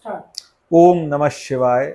Start. ओम नमः शिवाय।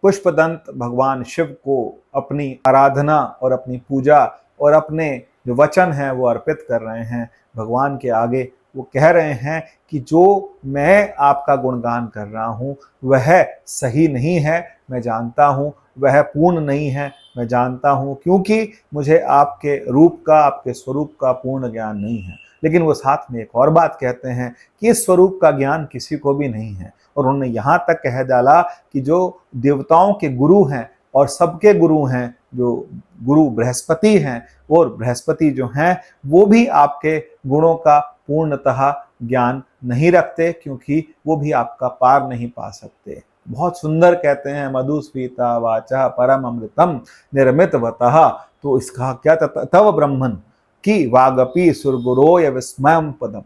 पुष्पदंत भगवान शिव को अपनी आराधना और अपनी पूजा और अपने जो वचन हैं वो अर्पित कर रहे हैं भगवान के आगे। वो कह रहे हैं कि जो मैं आपका गुणगान कर रहा हूँ वह सही नहीं है, मैं जानता हूँ, वह पूर्ण नहीं है, मैं जानता हूँ, क्योंकि मुझे आपके रूप का, आपके स्वरूप का पूर्ण ज्ञान नहीं है। लेकिन वो साथ में एक और बात कहते हैं कि इस स्वरूप का ज्ञान किसी को भी नहीं है। और उन्होंने यहाँ तक कह डाला कि जो देवताओं के गुरु हैं और सबके गुरु हैं, जो गुरु बृहस्पति हैं, और बृहस्पति जो हैं वो भी आपके गुणों का पूर्णतः ज्ञान नहीं रखते, क्योंकि वो भी आपका पार नहीं पा सकते। बहुत सुंदर कहते हैं, मधुस्फीता वाचा परम अमृतम निर्मितवतः। तो इसका क्या तव ब्रह्मन की वागपि सुरगुरोय विस्मयम पदम,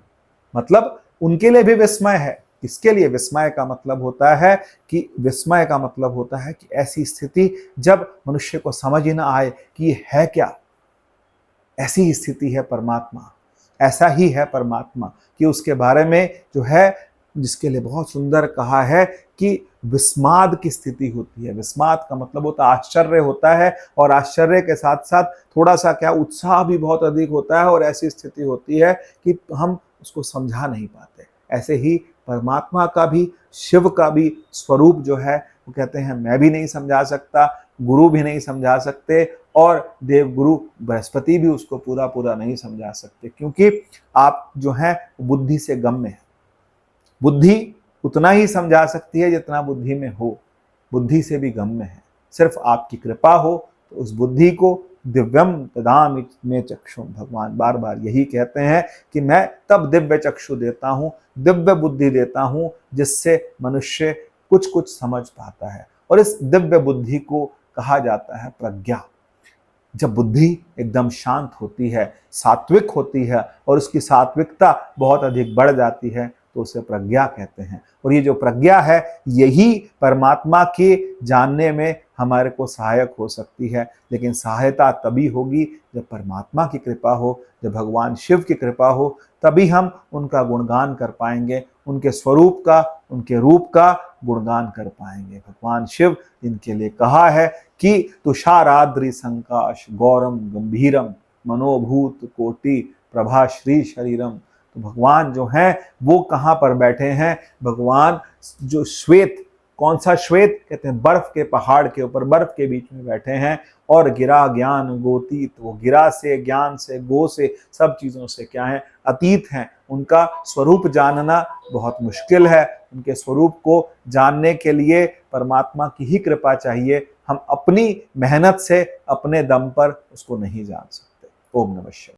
मतलब उनके लिए भी विस्मय है। किसके लिए विस्मय का मतलब होता है कि विस्मय का मतलब होता है कि ऐसी स्थिति जब मनुष्य को समझ ही ना आए कि ये है क्या। ऐसी ही स्थिति है परमात्मा, ऐसा ही है परमात्मा कि उसके बारे में जो है, जिसके लिए बहुत सुंदर कहा है कि विस्माद की स्थिति होती है। विस्माद का मतलब होता है आश्चर्य होता है, और आश्चर्य के साथ साथ थोड़ा सा क्या उत्साह भी बहुत अधिक होता है, और ऐसी स्थिति होती है कि हम उसको समझा नहीं पाते। ऐसे ही परमात्मा का भी, शिव का भी स्वरूप जो है वो कहते हैं मैं भी नहीं समझा सकता, गुरु भी नहीं समझा सकते, और देवगुरु बृहस्पति भी उसको पूरा पूरा नहीं समझा सकते, क्योंकि आप जो हैं बुद्धि से गम्य है। बुद्धि उतना ही समझा सकती है जितना बुद्धि में हो, बुद्धि से भी गम्य है। सिर्फ आपकी कृपा हो तो उस बुद्धि को दिव्यम ददामि मे चक्षु, भगवान बार बार यही कहते हैं कि मैं तब दिव्य चक्षु देता हूँ, दिव्य बुद्धि देता हूँ, जिससे मनुष्य कुछ कुछ समझ पाता है। और इस दिव्य बुद्धि को कहा जाता है प्रज्ञा। जब बुद्धि एकदम शांत होती है, सात्विक होती है, और उसकी सात्विकता बहुत अधिक बढ़ जाती है, तो उसे प्रज्ञा कहते हैं। और ये जो प्रज्ञा है यही परमात्मा के जानने में हमारे को सहायक हो सकती है। लेकिन सहायता तभी होगी जब परमात्मा की कृपा हो, जब भगवान शिव की कृपा हो, तभी हम उनका गुणगान कर पाएंगे, उनके स्वरूप का, उनके रूप का गुणगान कर पाएंगे। भगवान शिव जिनके लिए कहा है कि तुषाराद्रि संकाश गौरम गंभीरम मनोभूत कोटि प्रभा श्री शरीरम। तो भगवान जो हैं वो कहाँ पर बैठे हैं? भगवान जो श्वेत, कौन सा श्वेत? कहते हैं बर्फ के पहाड़ के ऊपर, बर्फ के बीच में बैठे हैं। और गिरा ज्ञान गोतीत, वो गिरा से, ज्ञान से, गो से, सब चीजों से क्या है? अतीत हैं। उनका स्वरूप जानना बहुत मुश्किल है। उनके स्वरूप को जानने के लिए परमात्मा की ही कृपा चाहिए। हम अपनी मेहनत से, अपने दम पर उसको नहीं जान सकते। ओम नमः शिवाय।